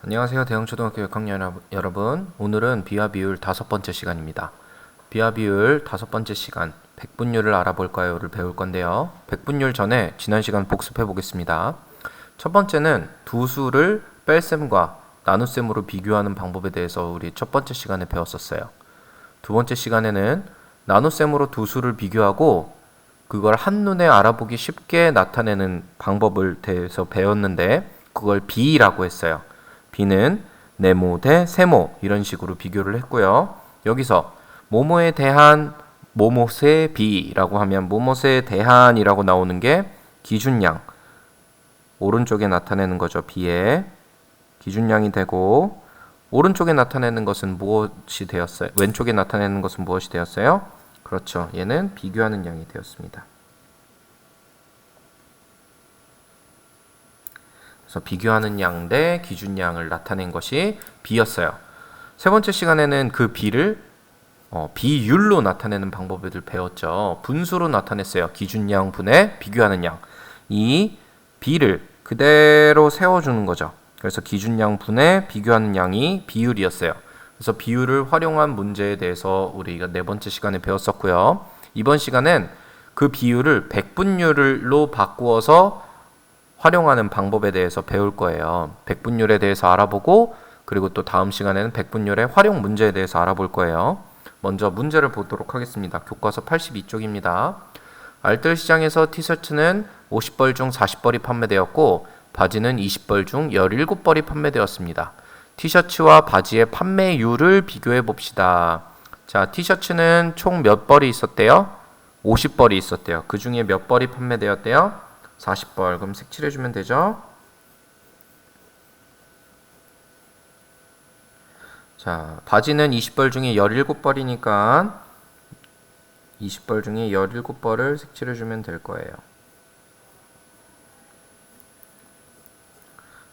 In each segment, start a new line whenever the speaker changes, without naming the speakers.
안녕하세요. 대형초등학교 6학년 여러분. 오늘은 비와 비율 5번째 시간입니다. 비와 비율 5번째 시간, 백분율을 알아볼까요를 배울 건데요. 백분율 전에 지난 시간 복습해 보겠습니다. 첫 번째는 두 수를 뺄셈과 나눗셈으로 비교하는 방법에 대해서 우리 첫 번째 시간에 배웠었어요. 두 번째 시간에는 나눗셈으로 두 수를 비교하고 그걸 한눈에 알아보기 쉽게 나타내는 방법을 대해서 배웠는데 그걸 비라고 했어요. 비는 네모 대 세모 이런 식으로 비교를 했고요. 여기서 모모에 대한 모못의 비라고 하면 모못에 대한이라고 나오는 게 기준량, 오른쪽에 나타내는 거죠. 비의 기준량이 되고, 오른쪽에 나타내는 것은 무엇이 되었어요? 왼쪽에 나타내는 것은 무엇이 되었어요? 그렇죠. 얘는 비교하는 양이 되었습니다. 그래서 비교하는 양 대 기준량을 나타낸 것이 비였어요. 세 번째 시간에는 그 비를 비율로 나타내는 방법을 배웠죠. 분수로 나타냈어요. 기준량 분의 비교하는 양. 이 비를 그대로 세워주는 거죠. 그래서 기준량 분의 비교하는 양이 비율이었어요. 그래서 비율을 활용한 문제에 대해서 우리가 네 번째 시간에 배웠었고요. 이번 시간은 그 비율을 백분율로 바꾸어서 활용하는 방법에 대해서 배울 거예요. 백분율에 대해서 알아보고, 그리고 또 다음 시간에는 백분율의 활용 문제에 대해서 알아볼 거예요. 먼저 문제를 보도록 하겠습니다. 교과서 82쪽입니다. 알뜰 시장에서 티셔츠는 50벌 중 40벌이 판매되었고 바지는 20벌 중 17벌이 판매되었습니다. 티셔츠와 바지의 판매율을 비교해 봅시다. 자, 티셔츠는 총 몇 벌이 있었대요? 50벌이 있었대요. 그 중에 몇 벌이 판매되었대요? 40벌. 그럼 색칠해주면 되죠? 자, 바지는 20벌 중에 17벌이니까 20벌 중에 17벌을 색칠해주면 될 거예요.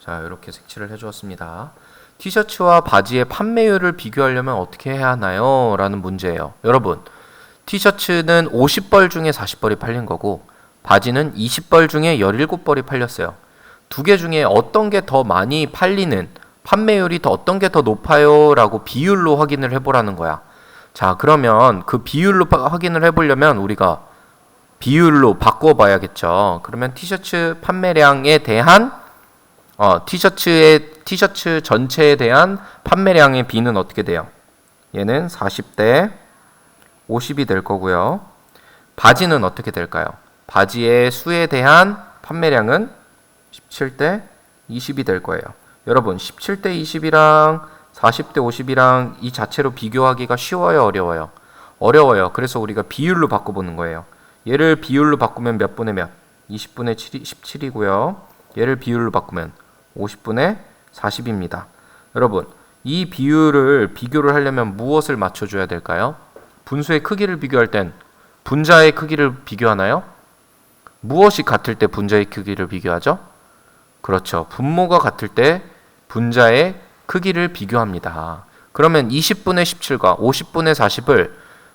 자, 이렇게 색칠을 해주었습니다. 티셔츠와 바지의 판매율을 비교하려면 어떻게 해야 하나요? 라는 문제예요. 여러분, 티셔츠는 50벌 중에 40벌이 팔린 거고 바지는 20벌 중에 17벌이 팔렸어요. 두 개 중에 어떤 게 더 많이 팔리는, 판매율이 어떤 게 더 높아요? 라고 비율로 확인을 해보라는 거야. 자, 그러면 그 비율로 확인을 해보려면 우리가 비율로 바꿔봐야겠죠. 그러면 티셔츠 판매량에 대한 티셔츠 전체에 대한 판매량의 비는 어떻게 돼요? 얘는 40대 50이 될 거고요. 바지는 어떻게 될까요? 바지의 수에 대한 판매량은 17대 20이 될 거예요. 여러분, 17대 20이랑 40대 50이랑 이 자체로 비교하기가 쉬워요, 어려워요? 어려워요. 그래서 우리가 비율로 바꿔보는 거예요. 얘를 비율로 바꾸면 몇 분의 몇? 20분의 17이고요. 얘를 비율로 바꾸면 50분의 40입니다. 여러분, 이 비교를 하려면 무엇을 맞춰줘야 될까요? 분수의 크기를 비교할 땐 분자의 크기를 비교하나요? 무엇이 같을 때 분자의 크기를 비교하죠? 그렇죠. 분모가 같을 때 분자의 크기를 비교합니다. 그러면 20분의 17과 50분의 40을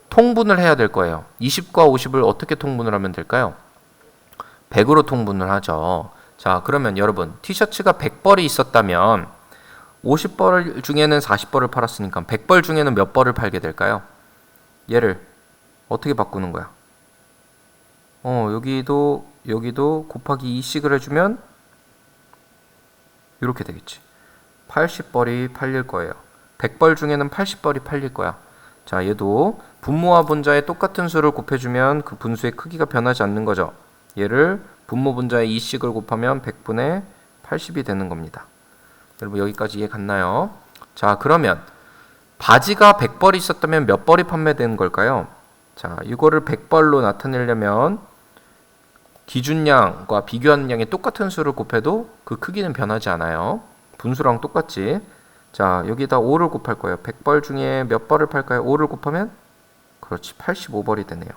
통분을 해야 될 거예요. 20과 50을 어떻게 통분을 하면 될까요? 100으로 통분을 하죠. 자, 그러면 여러분, 티셔츠가 100벌이 있었다면 50벌 중에는 40벌을 팔았으니까 100벌 중에는 몇 벌을 팔게 될까요? 얘를 어떻게 바꾸는 거야? 여기도 곱하기 2씩을 해주면 이렇게 되겠지. 80벌이 팔릴 거예요. 100벌 중에는 80벌이 팔릴 거야. 자, 얘도 분모와 분자의 똑같은 수를 곱해주면 그 분수의 크기가 변하지 않는 거죠. 얘를 분모 분자의 2씩을 곱하면 100분의 80이 되는 겁니다. 여러분, 여기까지 이해 갔나요? 자, 그러면 바지가 100벌이 있었다면 몇 벌이 판매되는 걸까요? 자, 이거를 100벌로 나타내려면 기준량과 비교하는 양의 똑같은 수를 곱해도 그 크기는 변하지 않아요. 분수랑 똑같지. 자, 여기다 5를 곱할 거예요. 100벌 중에 몇 벌을 팔까요? 5를 곱하면? 그렇지, 85벌이 되네요.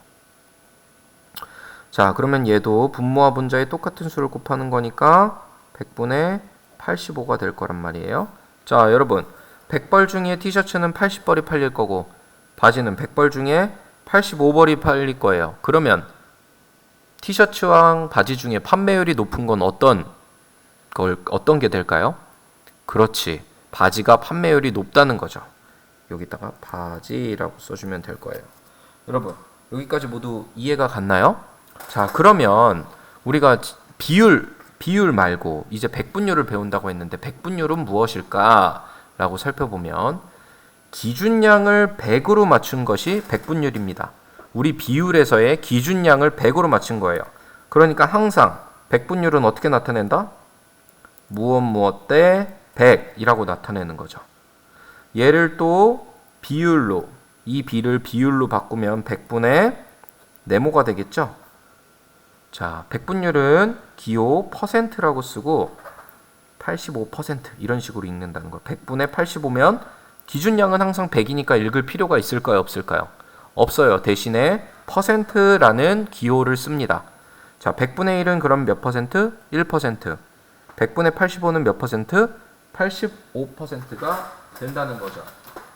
자, 그러면 얘도 분모와 분자의 똑같은 수를 곱하는 거니까 100분의 85가 될 거란 말이에요. 자, 여러분, 100벌 중에 티셔츠는 80벌이 팔릴 거고 바지는 100벌 중에 85벌이 팔릴 거예요. 그러면 티셔츠와 바지 중에 판매율이 높은 건 어떤 게 될까요? 그렇지. 바지가 판매율이 높다는 거죠. 여기다가 바지라고 써주면 될 거예요. 여러분, 여기까지 모두 이해가 갔나요? 자, 그러면 우리가 비율 말고 이제 백분율을 배운다고 했는데 백분율은 무엇일까? 라고 살펴보면 기준량을 100으로 맞춘 것이 백분율입니다. 우리 비율에서의 기준량을 100으로 맞춘 거예요. 그러니까 항상 백분율은 어떻게 나타낸다? 무엇 대 100이라고 나타내는 거죠. 얘를 또 비율로, 이 비를 비율로 바꾸면 100분의 네모가 되겠죠. 자, 백분율은 기호 %라고 쓰고 85% 이런 식으로 읽는다는 거예요. 100분의 85면 기준량은 항상 100이니까 읽을 필요가 있을까요? 없을까요? 없어요. 대신에 %라는 기호를 씁니다. 자, 100분의 1은 그럼 몇 %? 1%. 100분의 85는 몇 %? 85%가 된다는 거죠.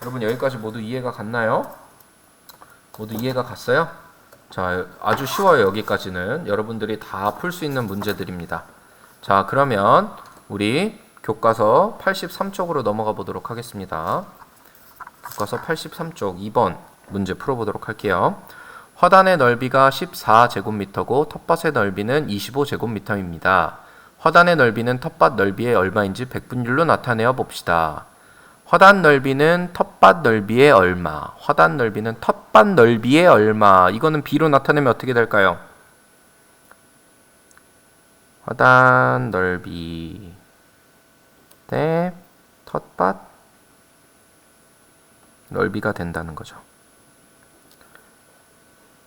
여러분 여기까지 모두 이해가 갔나요? 모두 이해가 갔어요? 자, 아주 쉬워요. 여기까지는 여러분들이 다 풀 수 있는 문제들입니다. 자, 그러면 우리 교과서 83쪽으로 넘어가 보도록 하겠습니다. 교과서 83쪽 2번 문제 풀어보도록 할게요. 화단의 넓이가 14제곱미터고 텃밭의 넓이는 25제곱미터입니다. 화단의 넓이는 텃밭 넓이의 얼마인지 백분율로 나타내어 봅시다. 화단 넓이는 텃밭 넓이의 얼마, 화단 넓이는 텃밭 넓이의 얼마. 이거는 B로 나타내면 어떻게 될까요? 화단 넓이 대 텃밭 넓이가 된다는 거죠.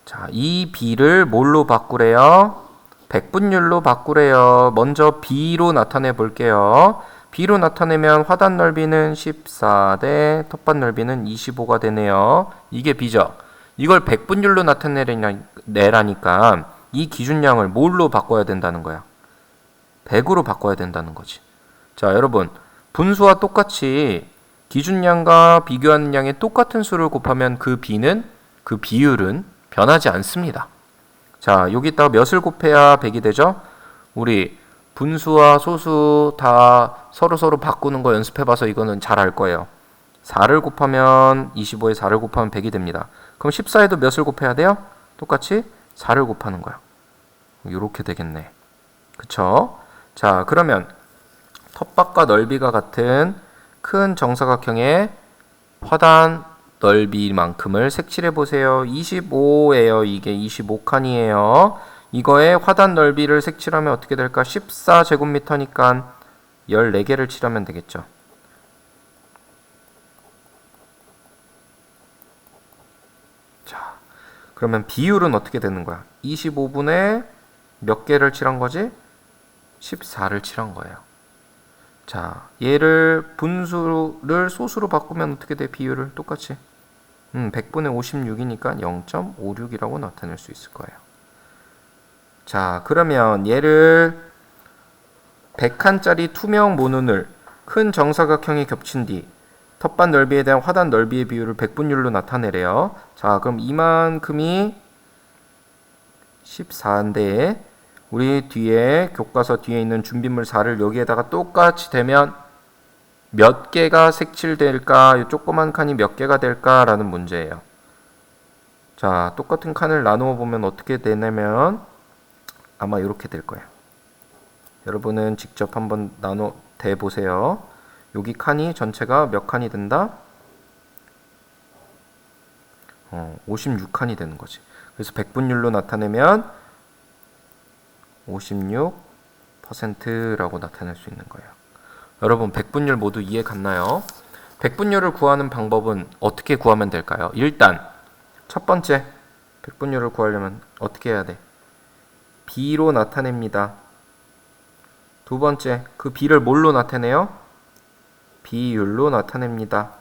자, 이 B를 뭘로 바꾸래요? 백분율로 바꾸래요. 먼저 B로 나타내 볼게요. B로 나타내면 화단 넓이는 14 대 텃밭 넓이는 25가 되네요. 이게 B죠. 이걸 백분율로 나타내라니까 이 기준량을 뭘로 바꿔야 된다는 거야? 100으로 바꿔야 된다는 거지. 자, 여러분 분수와 똑같이 기준량과 비교하는 양의 똑같은 수를 곱하면 그 B는, 그 비율은 변하지 않습니다. 자, 여기다가 몇을 곱해야 100이 되죠? 우리 분수와 소수 다 서로 바꾸는 거 연습해봐서 이거는 잘 알 거예요. 4를 곱하면 25에 4를 곱하면 100이 됩니다. 그럼 14에도 몇을 곱해야 돼요? 똑같이 4를 곱하는 거야. 이렇게 되겠네. 그쵸? 자, 그러면 텃밭과 넓이가 같은 큰 정사각형의 화단 넓이만큼을 색칠해 보세요. 25예요. 이게 25칸이에요. 이거의 화단 넓이를 색칠하면 어떻게 될까? 14제곱미터니까 14개를 칠하면 되겠죠. 자, 그러면 비율은 어떻게 되는 거야? 25분의 몇 개를 칠한 거지? 14를 칠한 거예요. 자, 얘를 분수를 소수로 바꾸면 어떻게 돼? 비율을 똑같이 100분의 56이니까 0.56이라고 나타낼 수 있을 거예요. 자, 그러면 얘를 100칸짜리 투명 모눈을 큰 정사각형에 겹친 뒤 텃밭 넓이에 대한 화단 넓이의 비율을 백분율로 나타내래요. 자, 그럼 이만큼이 14인데 우리 뒤에 교과서 뒤에 있는 준비물 4를 여기에다가 똑같이 대면 몇 개가 색칠될까? 이 조그만 칸이 몇 개가 될까라는 문제예요. 자, 똑같은 칸을 나누어 보면 어떻게 되냐면 아마 이렇게 될 거예요. 여러분은 직접 한번 나눠 대 보세요. 여기 칸이 전체가 몇 칸이 된다? 56칸이 되는 거지. 그래서 백분율로 나타내면 56%라고 나타낼 수 있는 거예요. 여러분 백분율 모두 이해 갔나요? 백분율을 구하는 방법은 어떻게 구하면 될까요? 일단 첫 번째 백분율을 구하려면 어떻게 해야 돼? B로 나타냅니다. 두 번째 그 B를 뭘로 나타내요? 비율로 나타냅니다.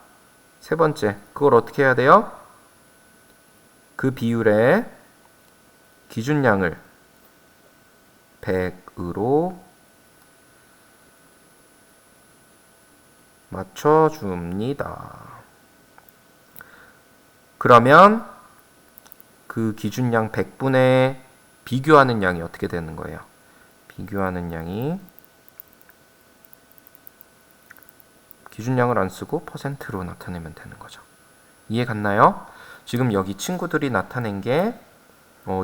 세 번째 그걸 어떻게 해야 돼요? 그 비율의 기준량을 100으로 맞춰줍니다. 그러면 그 기준량 100분의 비교하는 양이 어떻게 되는 거예요? 비교하는 양이 기준량을 안 쓰고 퍼센트로 나타내면 되는 거죠. 이해 갔나요? 지금 여기 친구들이 나타낸 게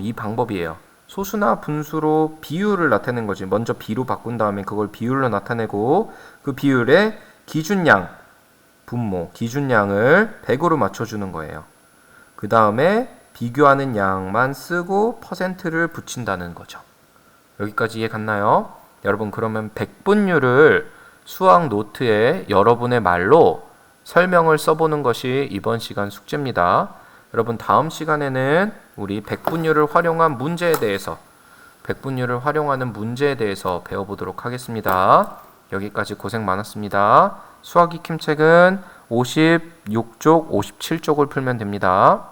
이 방법이에요. 소수나 분수로 비율을 나타내는 거지. 먼저 비로 바꾼 다음에 그걸 비율로 나타내고 그 비율에 기준량, 분모, 기준량을 100으로 맞춰주는 거예요. 그 다음에 비교하는 양만 쓰고 퍼센트를 붙인다는 거죠. 여기까지 이해 갔나요? 여러분 그러면 백분율을 수학 노트에 여러분의 말로 설명을 써보는 것이 이번 시간 숙제입니다. 여러분 다음 시간에는 우리 백분율을 활용한 문제에 대해서 백분율을 활용하는 문제에 대해서 배워보도록 하겠습니다. 여기까지 고생 많았습니다. 수학 익힘책은 56쪽, 57쪽을 풀면 됩니다.